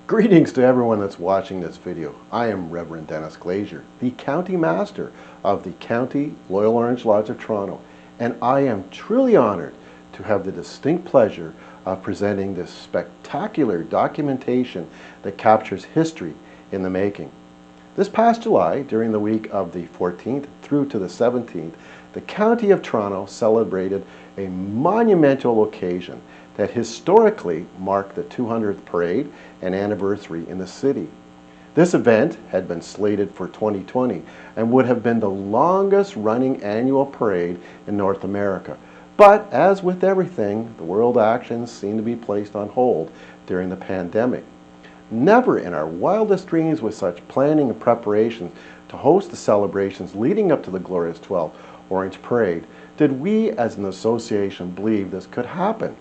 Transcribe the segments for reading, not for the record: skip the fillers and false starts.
Greetings to everyone that's watching this video. I am Reverend Dennis Glazier, the County Master of the County Loyal Orange Lodge of Toronto, and I am truly honored to have the distinct pleasure of presenting this spectacular documentation that captures history in the making. This past July, during the week of the 14th through to the 17th, the County of Toronto celebrated a monumental occasion that historically marked the 200th parade and anniversary in the city. This event had been slated for 2020 and would have been the longest running annual parade in North America. But as with everything, the world actions seemed to be placed on hold during the pandemic. Never in our wildest dreams with such planning and preparation to host the celebrations leading up to the Glorious 12 Orange Parade did we as an association believe this could happen.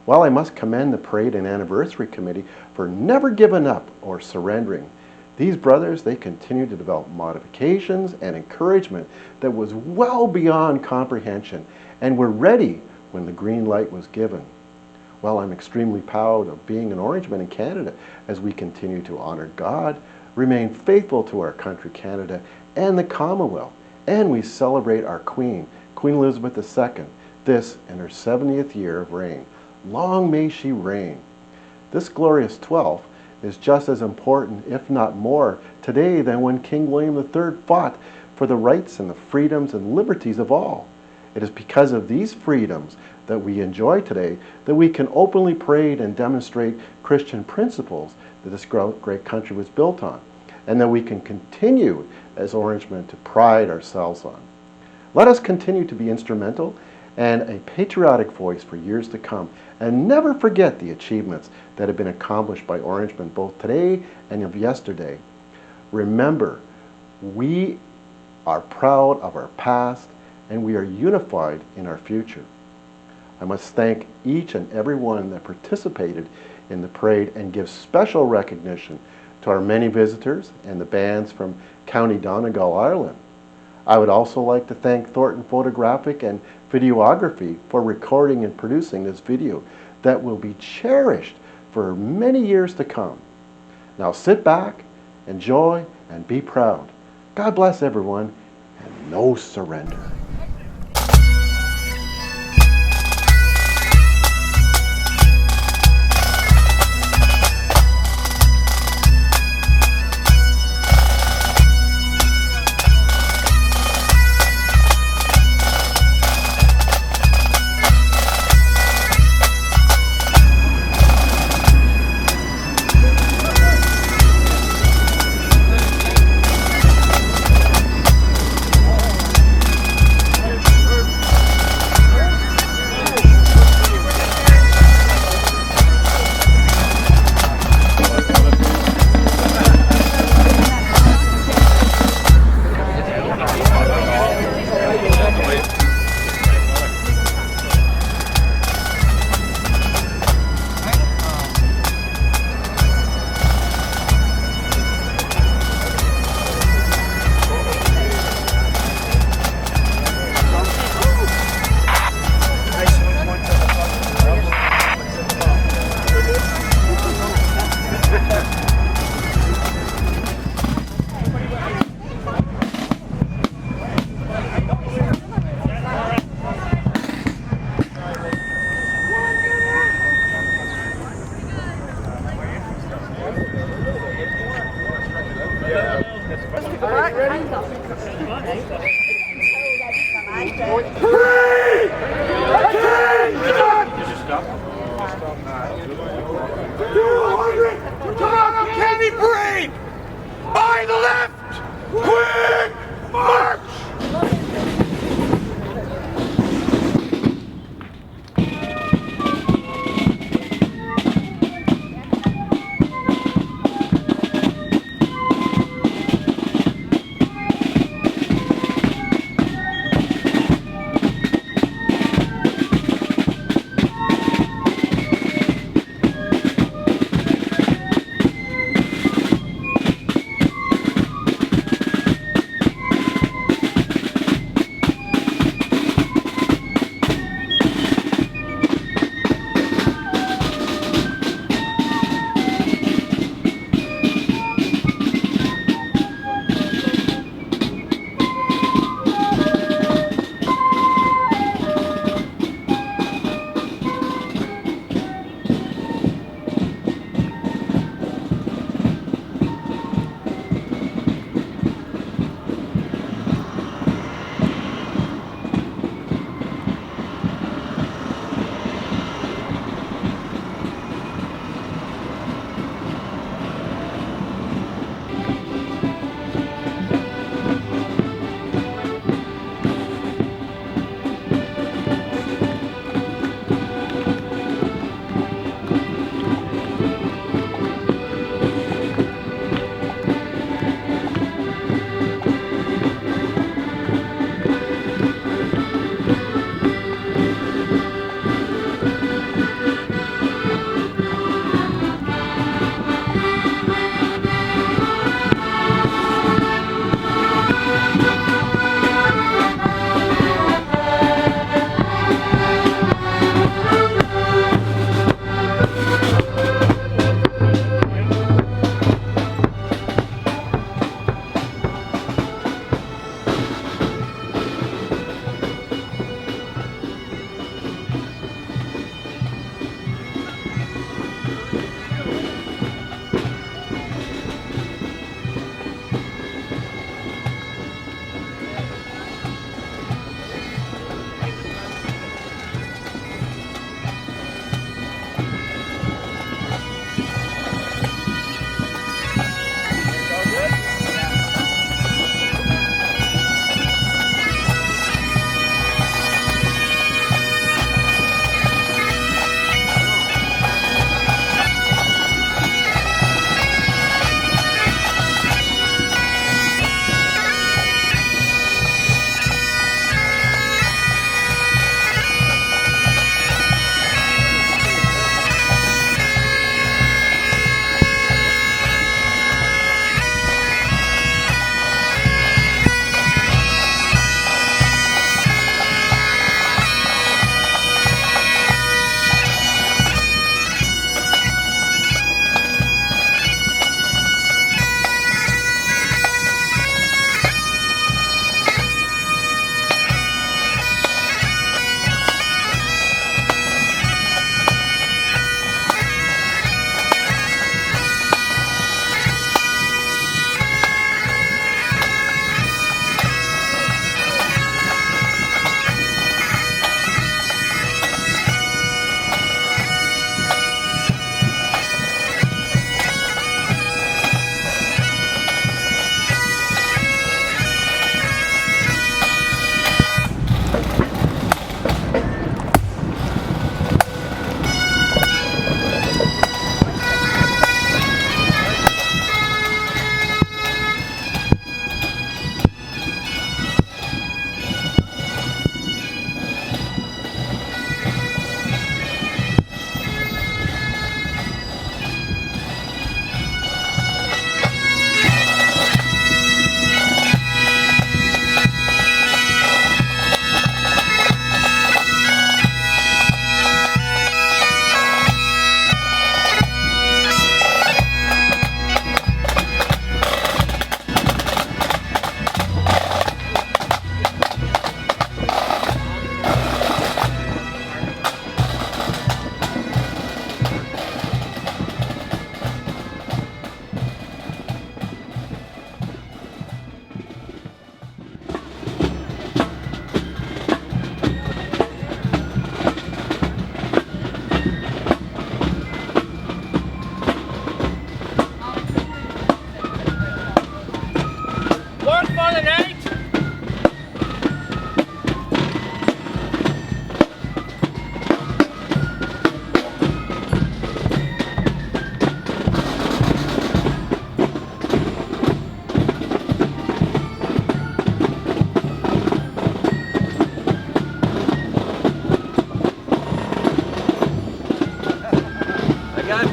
Well, I must commend the Parade and Anniversary Committee for never giving up or surrendering. These brothers, they continued to develop modifications and encouragement that was well beyond comprehension and were ready when the green light was given. Well, I'm extremely proud of being an Orangeman in Canada as we continue to honor God, remain faithful to our country Canada and the Commonwealth, and we celebrate our Queen, Queen Elizabeth II, this in her 70th year of reign. Long may she reign. This glorious 12th is just as important, if not more, today than when King William III fought for the rights and the freedoms and liberties of all. It is because of these freedoms that we enjoy today that we can openly parade and demonstrate Christian principles that this great country was built on, and that we can continue as Orangemen to pride ourselves on. Let us continue to be instrumental and a patriotic voice for years to come, and never forget the achievements that have been accomplished by Orangemen both today and of yesterday. Remember, we are proud of our past and we are unified in our future. I must thank each and every one that participated in the parade and give special recognition to our many visitors and the bands from County Donegal, Ireland. I would also like to thank Thornton Photographic and Videography for recording and producing this video that will be cherished for many years to come. Now sit back, enjoy, and be proud. God bless everyone, and no surrender.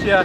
ya.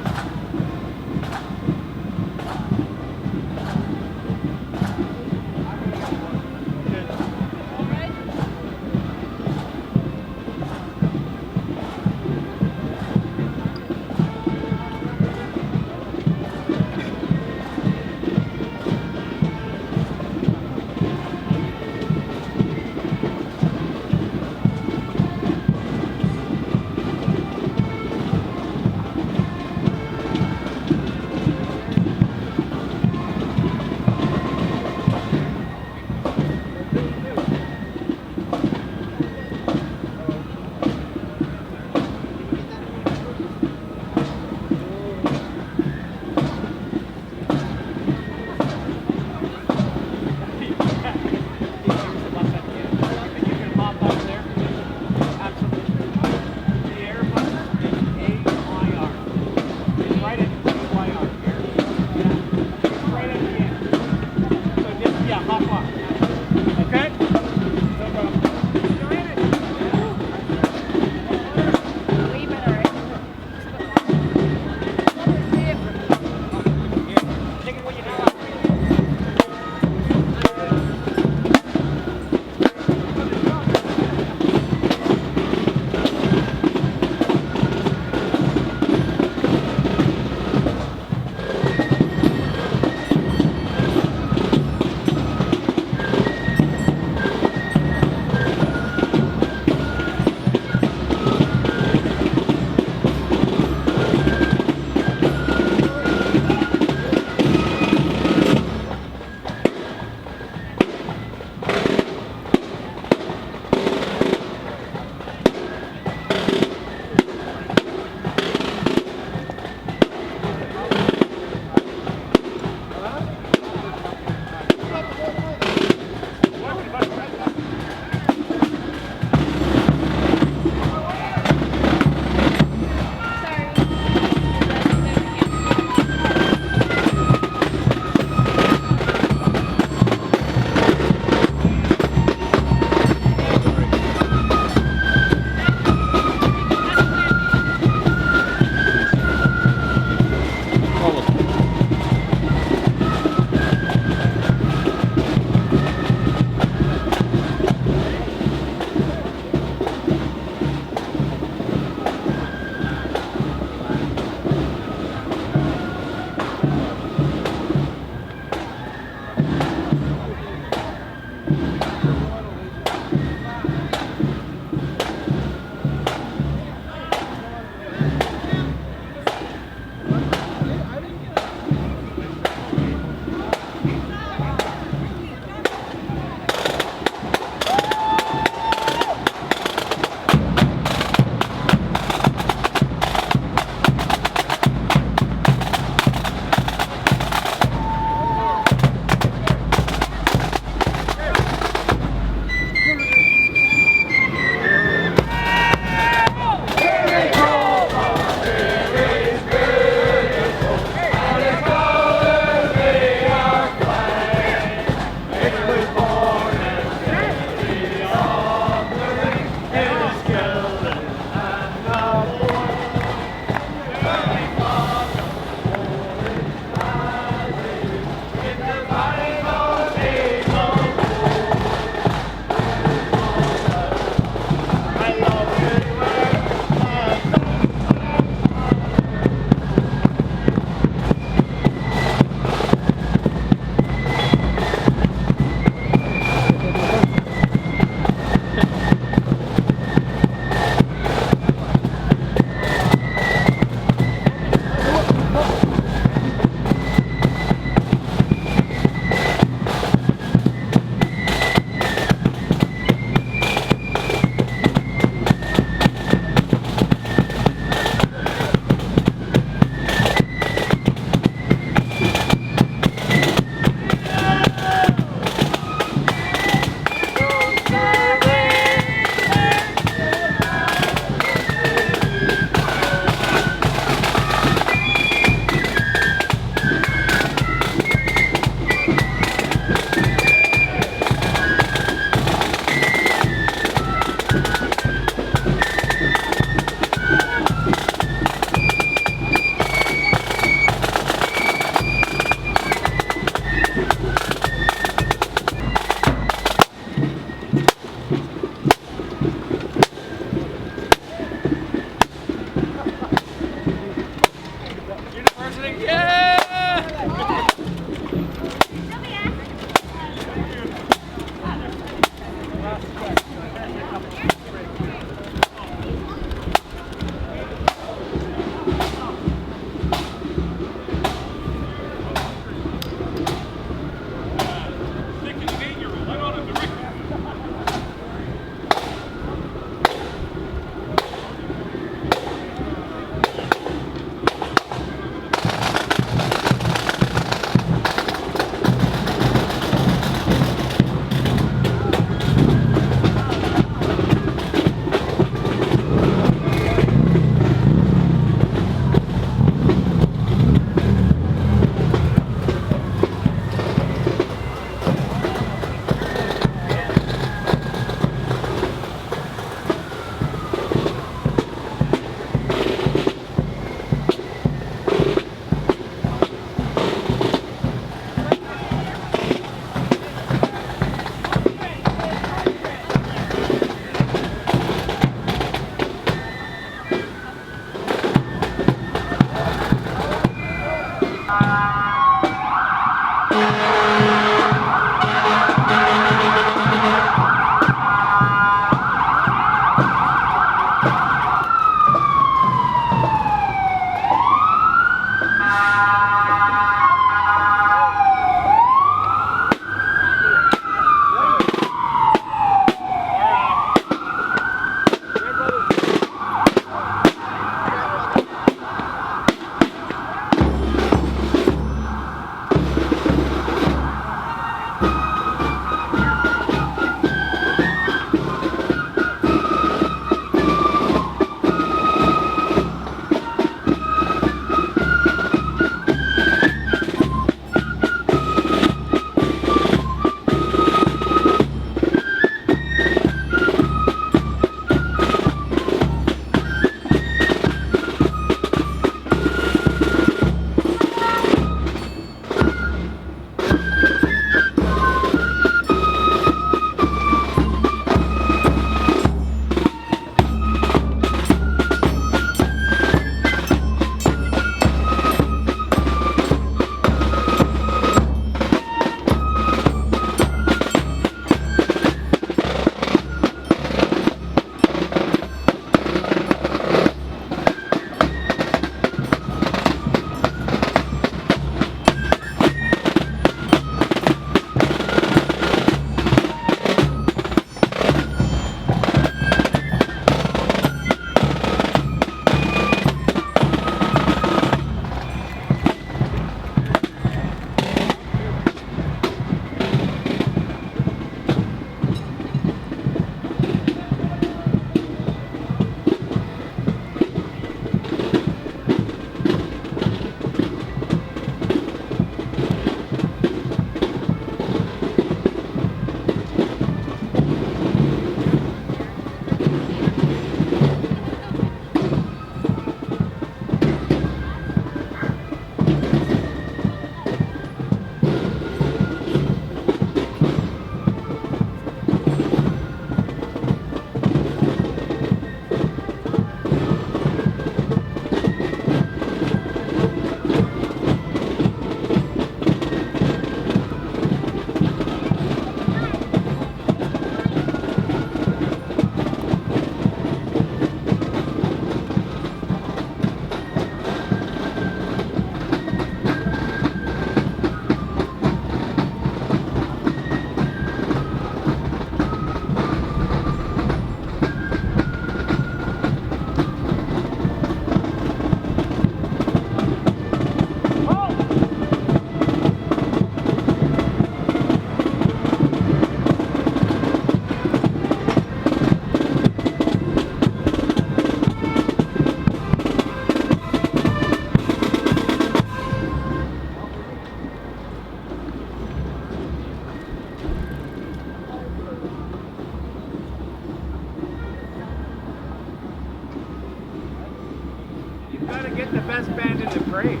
Gotta get the best band in the parade.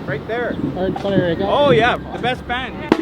Right there. Oh yeah, the best band.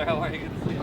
brother. How are you? Good to see you.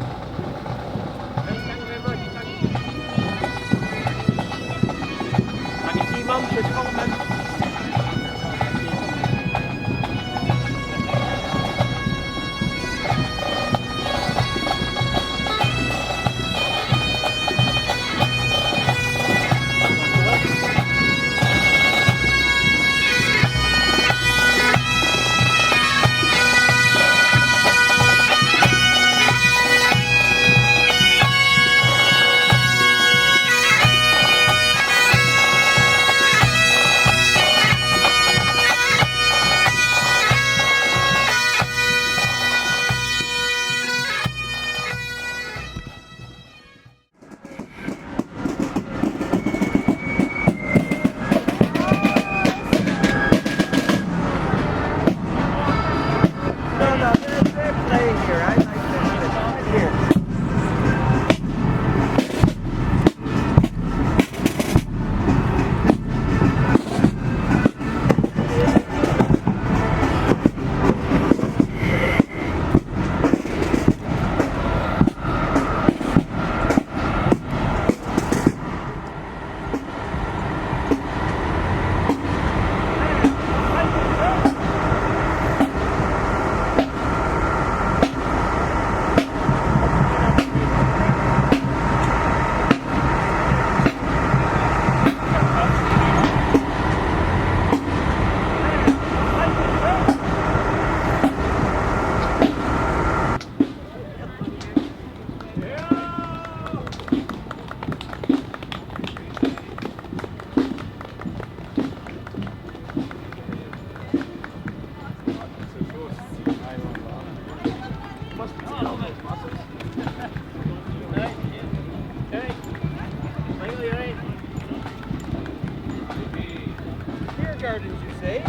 Gardens, you say?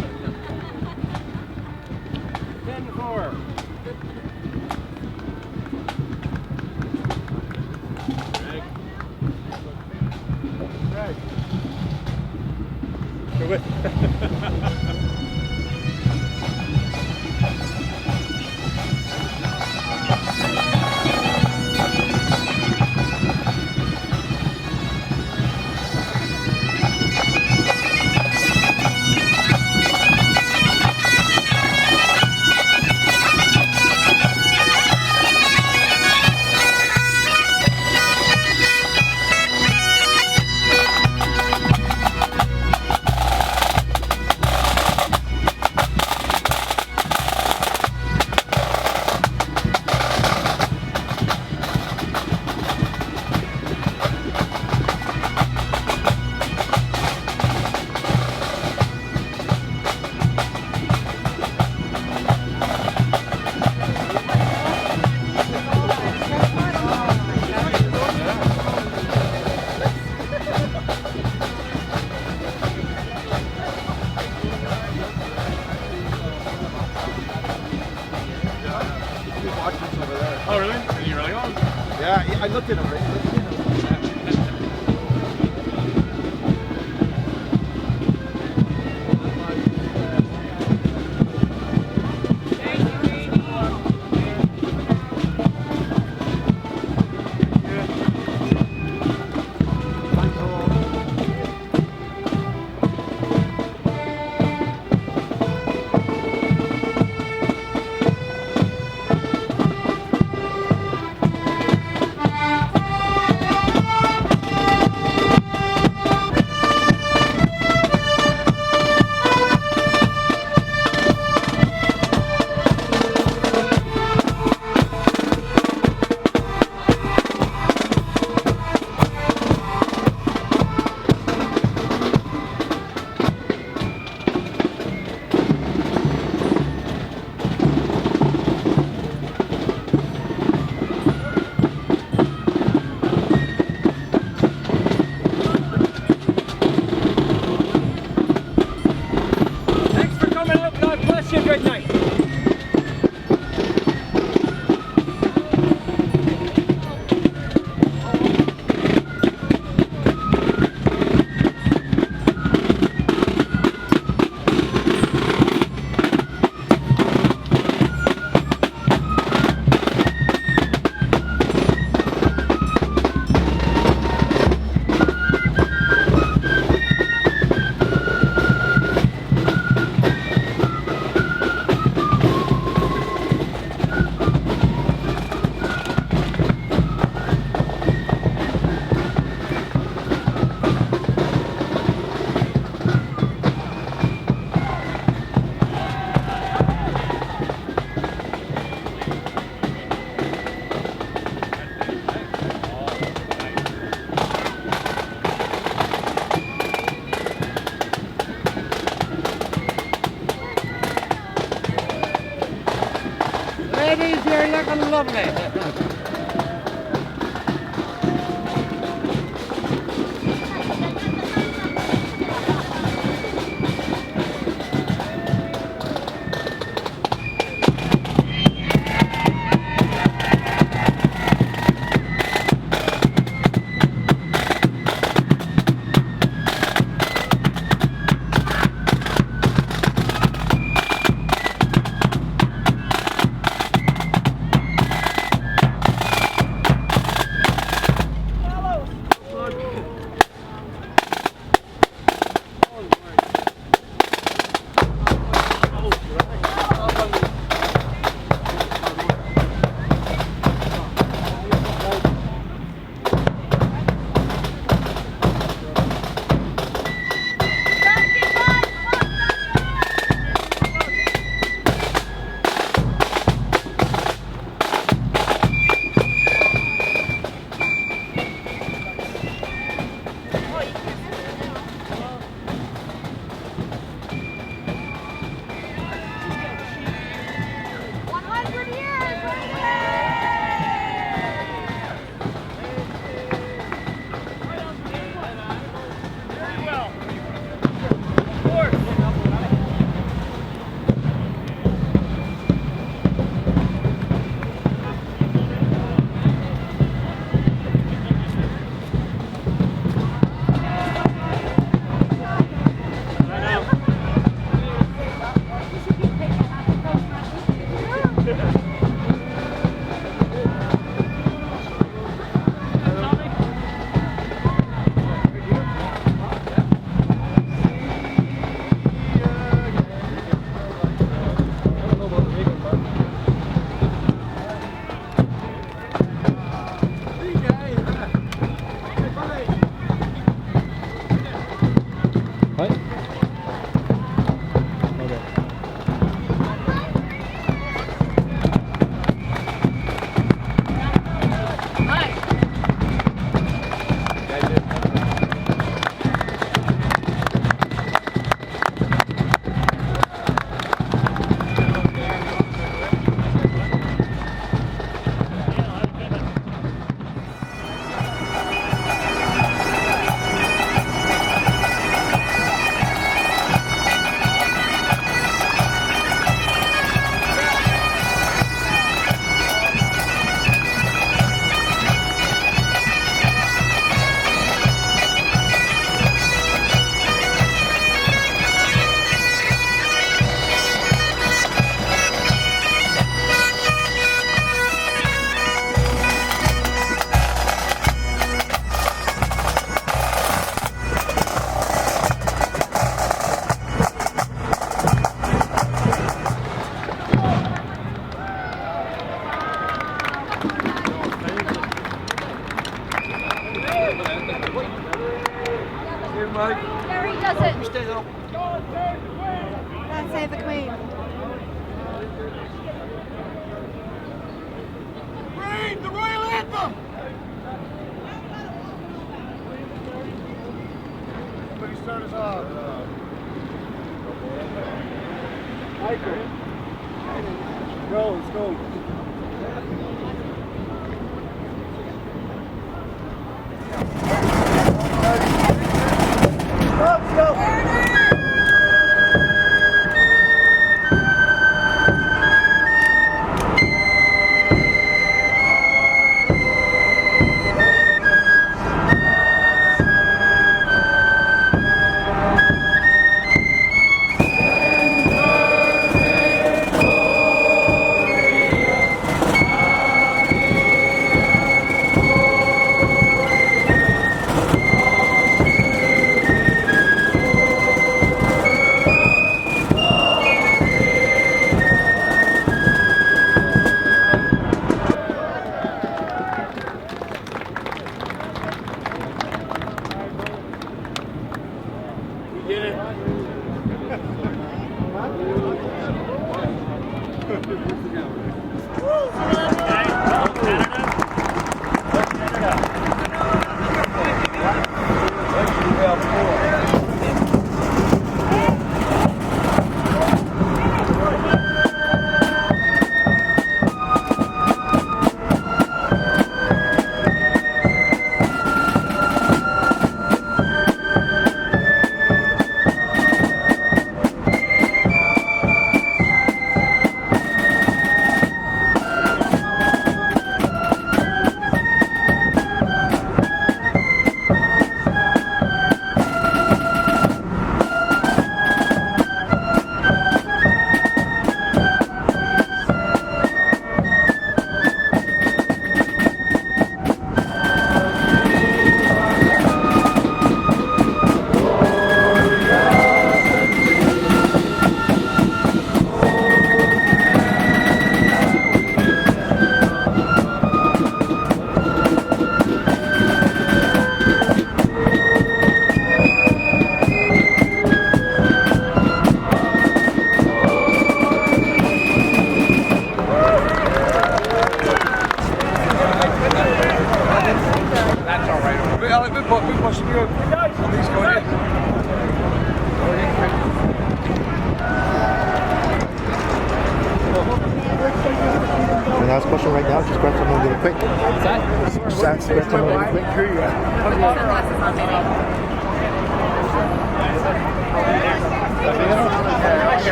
10-4. Right. Do it. Oh, really? Are you really on? Yeah, I looked at him, right? Lovely. Gary does it. Let's save the Queen. Read the royal anthem! Everybody start us off. Michael. Go, let's go. Let's go.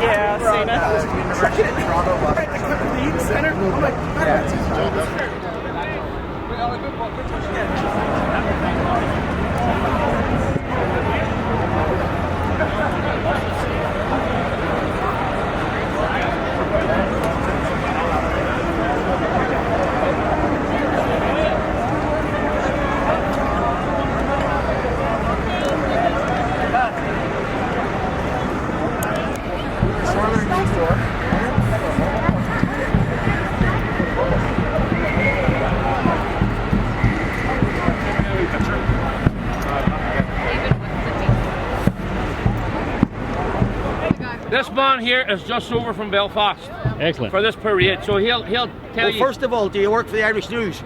Yeah, seen it. This man here is just over from Belfast Excellent. for this parade, so he'll tell Well, you. first of all, do you work for the Irish News?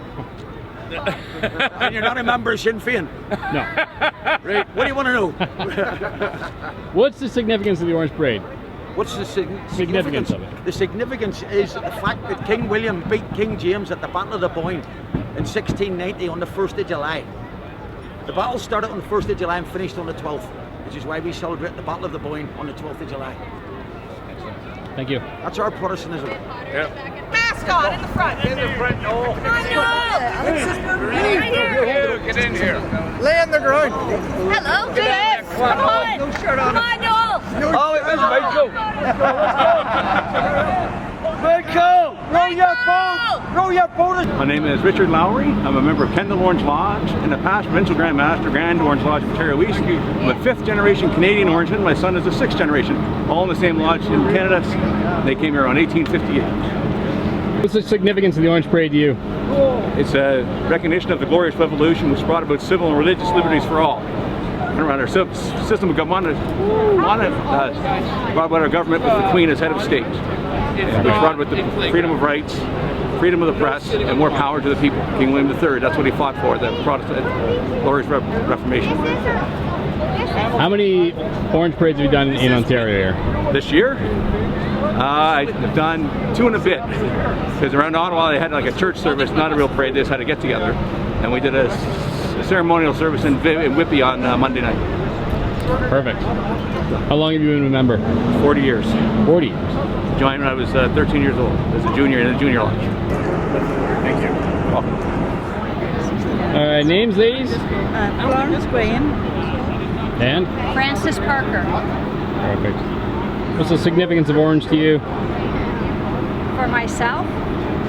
And you're not a member of Sinn Féin? No. Right. What do you want to know? What's the significance of the Orange Parade? What's the Significance of it? The significance is the fact that King William beat King James at the Battle of the Boyne in 1690 on the 1st of July. The battle started on the 1st of July and finished on the 12th, which is why we celebrate the Battle of the Boyne on the 12th of July. Thank you. That's our Protestantism. Mascot in the front. In the front, no. Come on, Noel. Right here. Get in here. Lay on the ground. Hello, Philip. Come on. Come on, Noel. Oh, it was Michael. Michael, row your boat. Row your boat. My name is Richard Lowry. I'm a member of Kendall Orange Lodge, in the past provincial Grand Master, Grand Orange Lodge of Ontario East. I'm a 5th generation Canadian Orangeman. My son is a 6th generation, all in the same lodge in Canada. They came here around 1858. What's the significance of the Orange Parade to you? It's a recognition of the glorious revolution which brought about civil and religious liberties for all. And around our system of government, brought about our government with the Queen as head of state, which brought about the freedom of rights, freedom of the press, and more power to the people. King William III, that's what he fought for, the Protestant glorious Reformation. How many Orange Parades have you done in Ontario here? This year, I've done 2 and a bit, because around Ottawa they had like a church service, not a real parade. They just had a get together, and we did a ceremonial service in Whitby on Monday night. Perfect. How long have you been a member? 40 years. 40 years. Joined when I was 13 years old as a junior in the junior lodge. Thank you. Welcome. All right, names, ladies? Florence Graham. And? Francis Parker. Perfect. What's the significance of orange to you? For myself,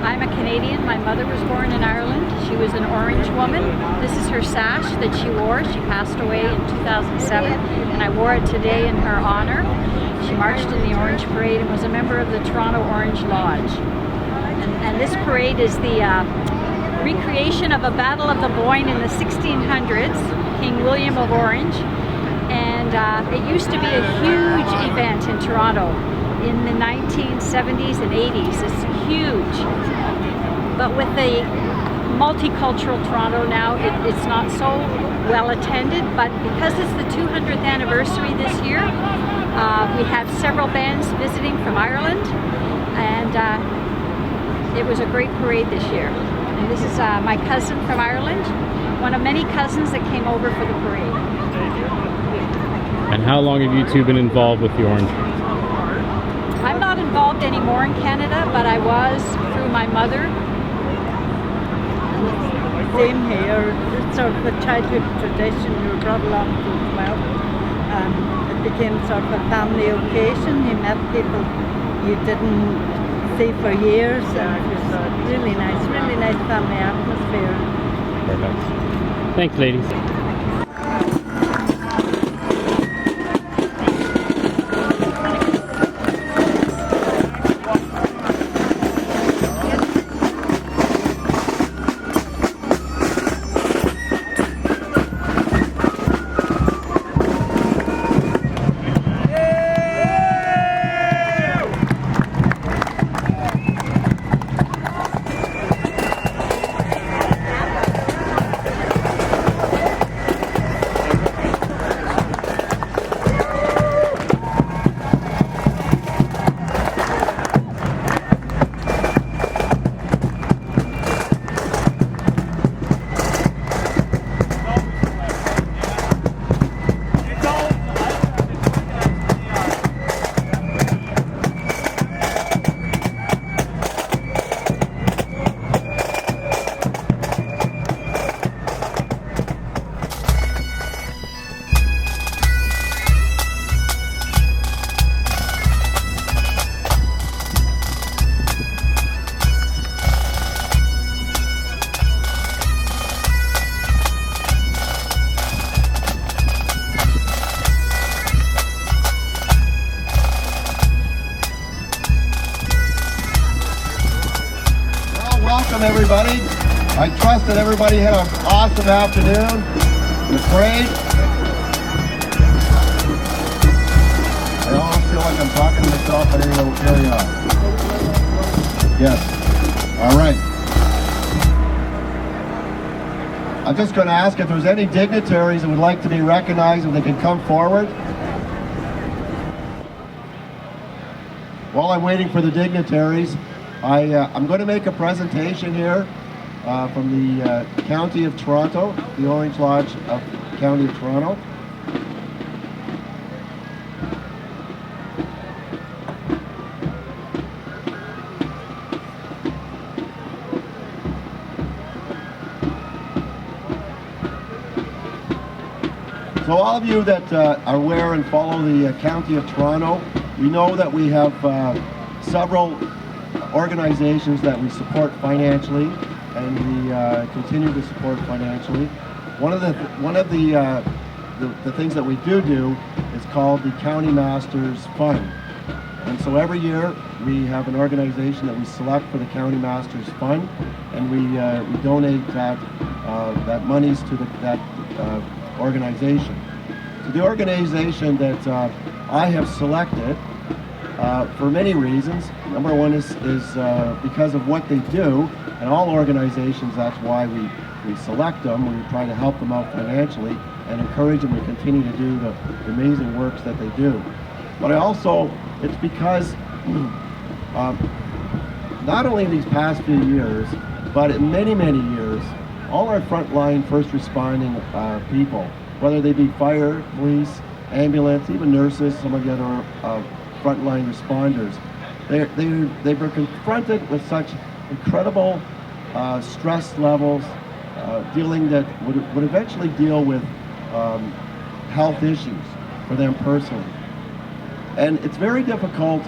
I'm a Canadian. My mother was born in Ireland. She was an Orange woman. This is her sash that she wore. She passed away in 2007, and I wore it today in her honor. She marched in the Orange Parade and was a member of the Toronto Orange Lodge. And this parade is the recreation of a Battle of the Boyne in the 1600s, King William of Orange. And it used to be a huge event in Toronto in the 1970s and 80s. It's huge. But with the multicultural Toronto now, it's not so well attended. But because it's the 200th anniversary this year, we have several bands visiting from Ireland. And it was a great parade this year. And this is my cousin from Ireland, one of many cousins that came over for the parade. And how long have you two been involved with the Orange? I'm not involved anymore in Canada, but I was through my mother. Same here. It's sort of a childhood tradition. You were brought along to as well. It became sort of a family occasion. You met people you didn't see for years, and it was really nice family atmosphere. Perfect. Thanks, ladies. everybody. I trust that everybody had an awesome afternoon. The parade. I almost feel like I'm talking to myself, but anyway, we'll carry on. Yes. All right. I'm just going to ask if there's any dignitaries that would like to be recognized, if they can come forward. While I'm waiting for the dignitaries, I'm going to make a presentation here from the County of Toronto, the Orange Lodge of County of Toronto. So all of you that are aware and follow the County of Toronto, we know that we have several organizations that we support financially, and we continue to support financially. One of the things that we do is called the County Masters Fund. And so every year we have an organization that we select for the County Masters Fund, and we donate that monies to that organization. So the organization that I have selected for many reasons. Number one is because of what they do, and all organizations, that's why we select them. We try to help them out financially and encourage them to continue to do the amazing works that they do. But it's because not only these past few years, but in many, many years, all our frontline first responding people, whether they be fire, police, ambulance, even nurses, some of the other frontline responders, they were confronted with such incredible stress levels, dealing that would eventually deal with health issues for them personally. And it's very difficult,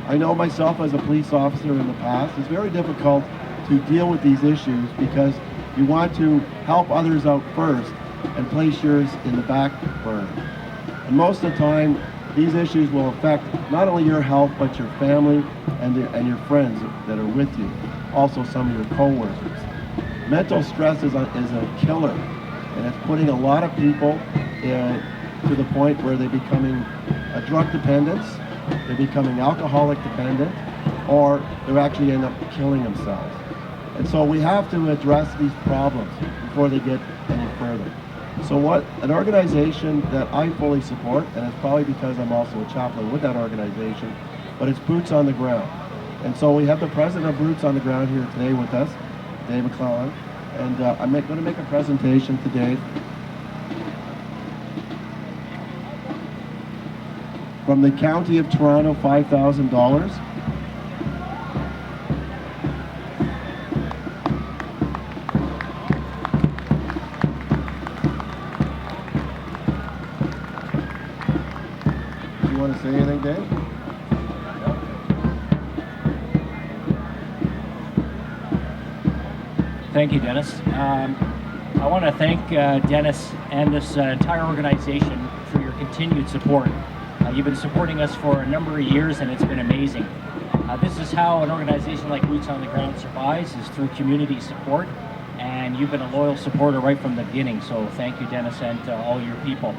I know myself as a police officer in the past, it's very difficult to deal with these issues because you want to help others out first and place yours in the back burner. And most of the time, these issues will affect not only your health, but your family and your friends that are with you. Also some of your co-workers. Mental stress is a killer, and it's putting a lot of people to the point where they're becoming a drug dependence, they're becoming alcoholic dependent, or they're actually end up killing themselves. And so we have to address these problems before they get any further. So what an organization that I fully support, and it's probably because I'm also a chaplain with that organization, but it's Boots on the Ground. And so we have the president of Boots on the Ground here today with us, Dave McClellan, and I'm going to make a presentation today from the County of Toronto, $5,000. Want to say anything, Dave? Thank you, Dennis. I want to thank Dennis and this entire organization for your continued support. You've been supporting us for a number of years, and it's been amazing. This is how an organization like Boots on the Ground survives, is through community support, and you've been a loyal supporter right from the beginning, so thank you, Dennis, and to all your people.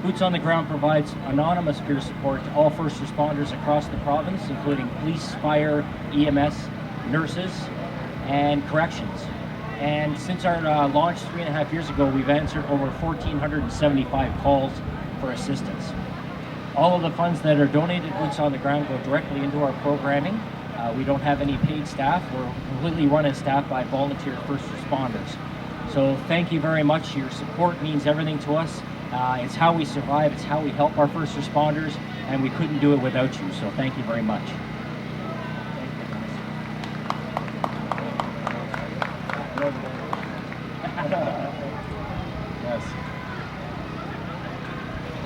Boots on the Ground provides anonymous peer support to all first responders across the province, including police, fire, EMS, nurses, and corrections. And since our launch 3.5 years ago, we've answered over 1,475 calls for assistance. All of the funds that are donated to Boots on the Ground go directly into our programming. We don't have any paid staff. We're completely run and staffed by volunteer first responders. So thank you very much. Your support means everything to us. It's how we survive, it's how we help our first responders, and we couldn't do it without you, so thank you very much. Yes.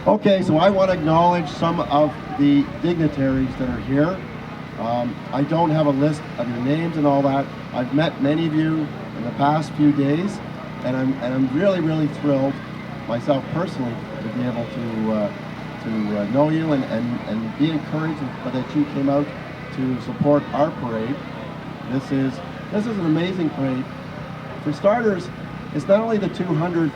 Okay, so I want to acknowledge some of the dignitaries that are here. I don't have a list of your names and all that. I've met many of you in the past few days, and I'm really, really thrilled myself personally to be able to know you and be encouraged that you came out to support our parade. This is This is an amazing parade. For starters, it's not only the 200th,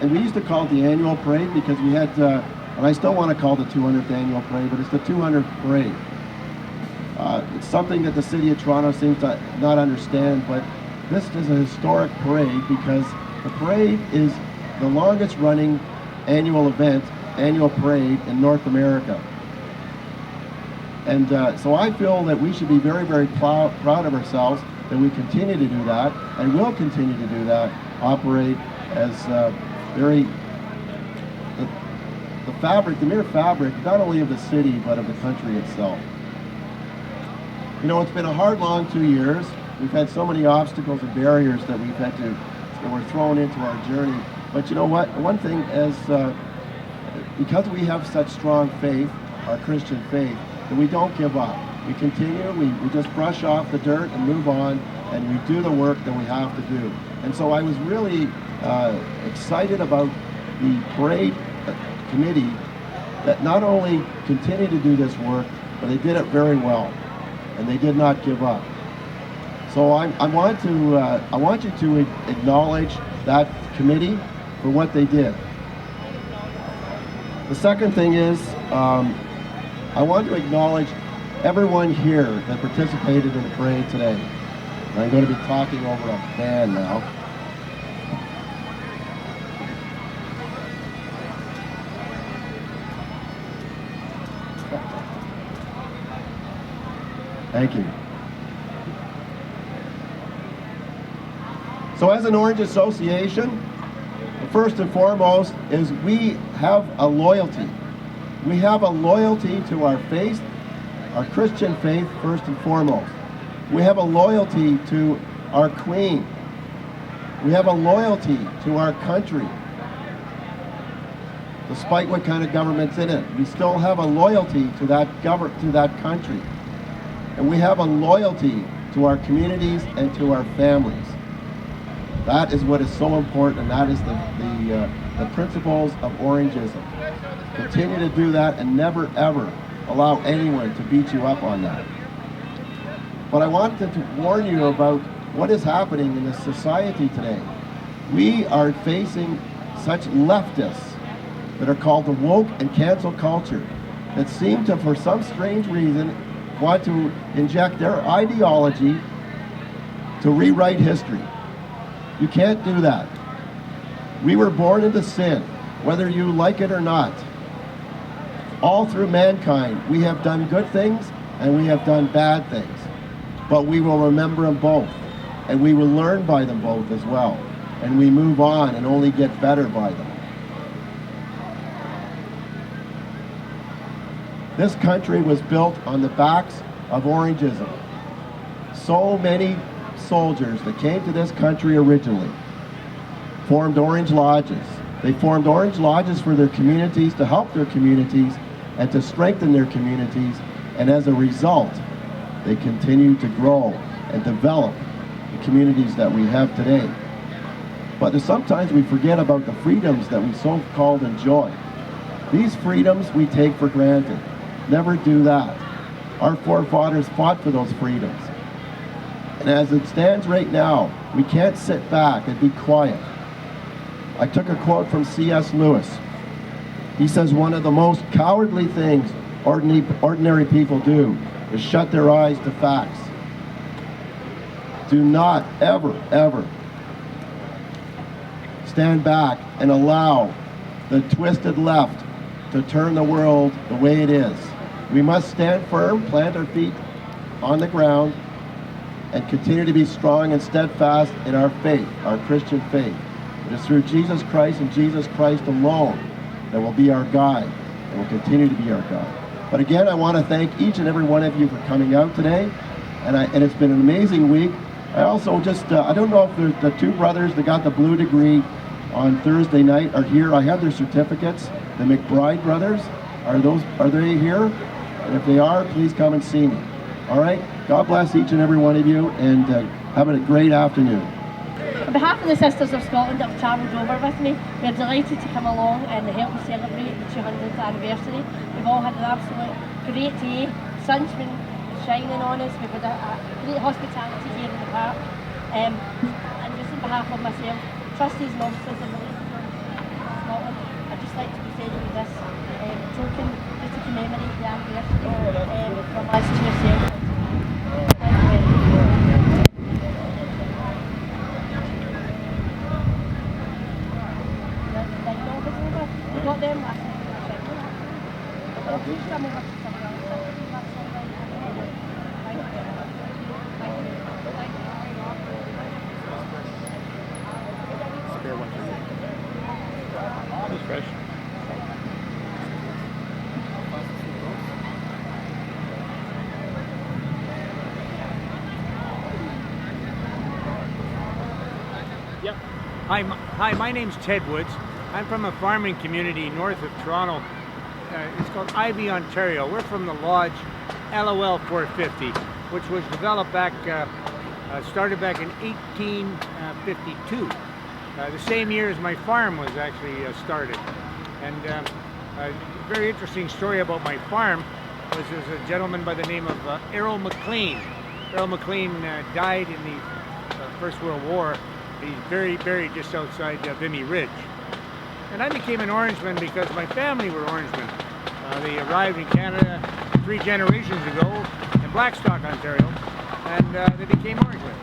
and we used to call it the annual parade because we had, and I still want to call it the 200th annual parade, but it's the 200th parade. It's something that the city of Toronto seems to not understand, but this is a historic parade because the parade is the longest running annual event, annual parade in North America. And so I feel that we should be very, very proud of ourselves that we continue to do that and will continue to do that, operate as the mere fabric, not only of the city, but of the country itself. You know, it's been a hard, long 2 years. We've had so many obstacles and barriers that we're thrown into our journey. But you know what? One thing is, because we have such strong faith, our Christian faith, that we don't give up. We continue, we just brush off the dirt and move on, and we do the work that we have to do. And so I was really excited about the parade committee that not only continued to do this work, but they did it very well, and they did not give up. So I want you to acknowledge that committee for what they did. The second thing is, I want to acknowledge everyone here that participated in the parade today. And I'm going to be talking over a band now. Thank you. So as an Orange Association, first and foremost is we have a loyalty. We have a loyalty to our faith, our Christian faith first and foremost. We have a loyalty to our Queen. We have a loyalty to our country. Despite what kind of government's in it, we still have a loyalty to that country. And we have a loyalty to our communities and to our families. That is what is so important, and that is the principles of Orangeism. Continue to do that and never ever allow anyone to beat you up on that. But I wanted to warn you about what is happening in this society today. We are facing such leftists that are called the woke and cancel culture that seem to, for some strange reason, want to inject their ideology to rewrite history. You can't do that. We were born into sin, whether you like it or not. All through mankind, we have done good things and we have done bad things. But we will remember them both, and we will learn by them both as well. And we move on and only get better by them. This country was built on the backs of Orangeism. So many soldiers that came to this country originally formed Orange Lodges. They formed Orange Lodges for their communities, to help their communities, and to strengthen their communities. And as a result, they continue to grow and develop the communities that we have today. But sometimes we forget about the freedoms that we so-called enjoy. These freedoms we take for granted. Never do that. Our forefathers fought for those freedoms. And as it stands right now, we can't sit back and be quiet. I took a quote from C.S. Lewis. He says one of the most cowardly things ordinary people do is shut their eyes to facts. Do not ever, ever stand back and allow the twisted left to turn the world the way it is. We must stand firm, plant our feet on the ground, and continue to be strong and steadfast in our faith, our Christian faith. It is through Jesus Christ and Jesus Christ alone that will be our guide and will continue to be our guide. But again, I want to thank each and every one of you for coming out today, and it's been an amazing week. I also just, I don't know if the two brothers that got the blue degree on Thursday night are here. I have their certificates, the McBride brothers. Are they here? And if they are, please come and see me. All right? God bless each and every one of you, and have a great afternoon. On behalf of the Sisters of Scotland that have travelled over with me, we're delighted to come along and help us celebrate the 200th anniversary. We've all had an absolute great day. Sun's been shining on us. We've had a great hospitality here in the park. And just on behalf of myself, trustees and officers of the Ladies of Scotland, I'd just like to present you with this token just to commemorate the anniversary from us to yourself. You got them? It's fresh. Yep. Hi, my name's Ted Woods. I'm from a farming community north of Toronto. It's called Ivy, Ontario. We're from the Lodge LOL 450, which was developed back, started back in 1852. The same year as my farm was actually started. And a very interesting story about my farm was there's a gentleman by the name of Errol McLean. Errol McLean died in the First World War. He's buried just outside Vimy Ridge. And I became an Orangeman because my family were Orangemen. They arrived in Canada 3 generations ago in Blackstock, Ontario, and they became Orangemen.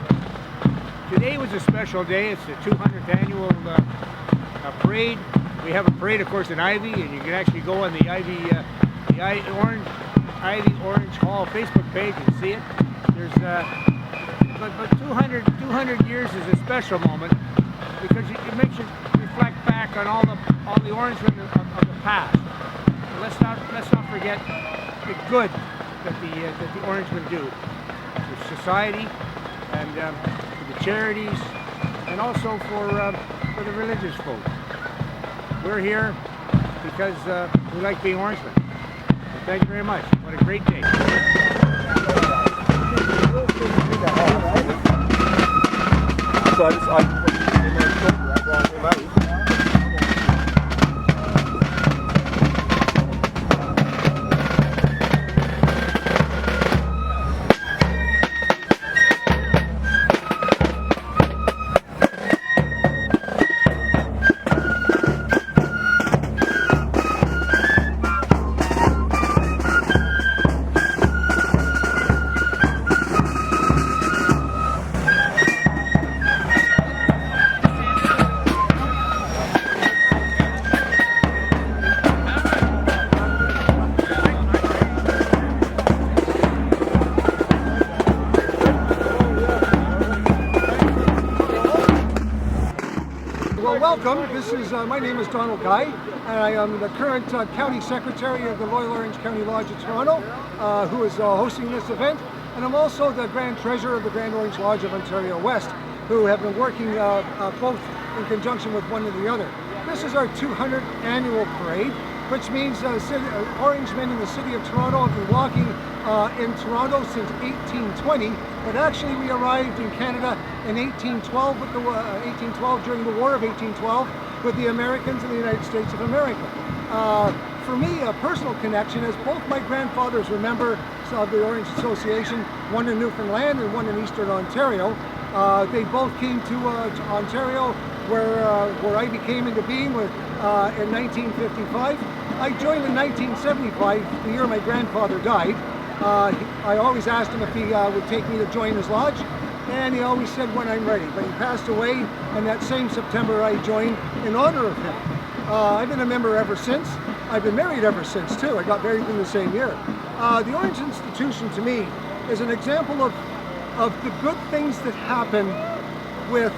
Today was a special day. It's the 200th annual parade. We have a parade, of course, in Ivy, and you can actually go on the Ivy Orange Hall Facebook page and see it. There's but 200 years is a special moment because it makes you reflect back on all the Orangemen of the past. And let's not forget the good that the Orangemen do for society and for the charities and also for the religious folk. We're here because we like being Orangemen. So thank you very much. What a great day. So I brought him out. Welcome. This is my name is Donald Guy, and I am the current County Secretary of the Loyal Orange County Lodge of Toronto, who is hosting this event. And I'm also the Grand Treasurer of the Grand Orange Lodge of Ontario West, who have been working both in conjunction with one and the other. This is our 200th annual parade, which means Orangemen in the city of Toronto have been walking in Toronto since 1820, but actually we arrived in Canada in 1812 with the 1812 during the War of 1812 with the Americans in the United States of America. For me, a personal connection is both my grandfathers were members of the Orange Association, one in Newfoundland and one in Eastern Ontario. They both came to Ontario where I became into being in 1955. I joined in 1975, the year my grandfather died. I always asked him if he would take me to join his lodge, and he always said when I'm ready. But he passed away, and that same September I joined in honor of him. I've been a member ever since. I've been married ever since too. I got married in the same year. The Orange Institution to me is an example of the good things that happen with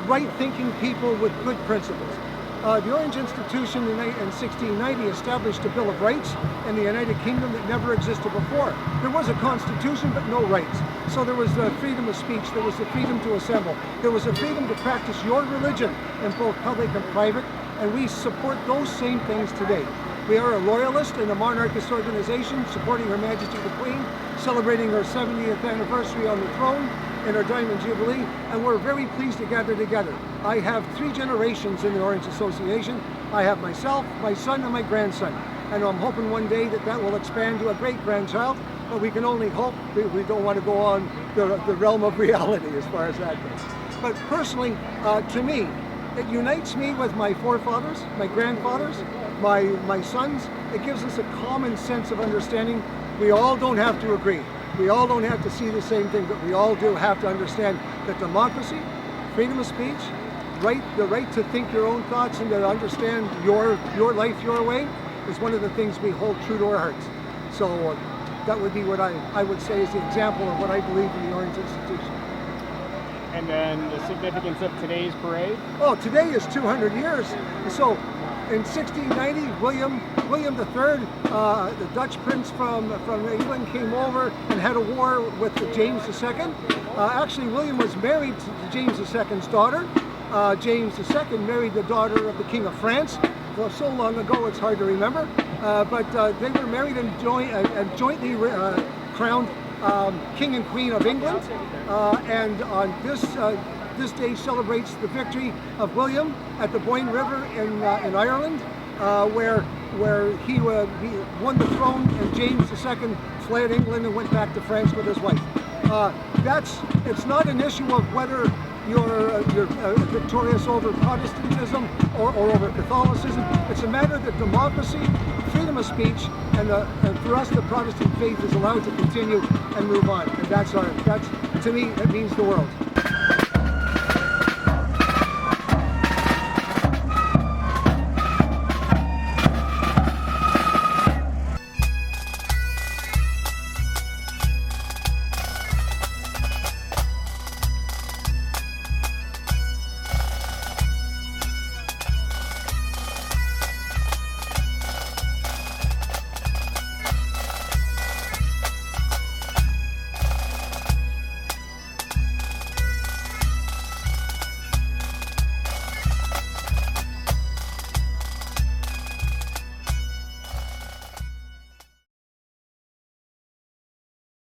right-thinking people with good principles. The Orange Institution in 1690 established a Bill of Rights in the United Kingdom that never existed before. There was a constitution but no rights. So there was the freedom of speech, there was the freedom to assemble, there was a freedom to practice your religion in both public and private, and we support those same things today. We are a loyalist and a monarchist organization supporting Her Majesty the Queen, celebrating her 70th anniversary on the throne in our Diamond Jubilee, and we're very pleased to gather together. I have 3 generations in the Orange Association. I have myself, my son, and my grandson. And I'm hoping one day that will expand to a great-grandchild. but we can only hope. We don't want to go on the realm of reality as far as that goes. But personally, to me, it unites me with my forefathers, my grandfathers, my sons. It gives us a common sense of understanding. We all don't have to agree. We all don't have to see the same thing, but we all do have to understand that democracy, freedom of speech, the right to think your own thoughts and to understand your life your way is one of the things we hold true to our hearts. So that would be what I would say is the example of what I believe in the Orange Institution. And then the significance of today's parade? Oh, today is 200 years. So in 1690, William III, the Dutch prince from England, came over and had a war with James II. Actually, William was married to James II's daughter. James II married the daughter of the King of France. Well, so long ago it's hard to remember. But they were married and jointly crowned King and Queen of England. And on this day celebrates the victory of William at the Boyne River in Ireland, where he won the throne, and James II fled England and went back to France with his wife. It's not an issue of whether you're victorious over Protestantism or over Catholicism. It's a matter that democracy, freedom of speech, and for us the Protestant faith is allowed to continue and move on. And that's to me, it means the world.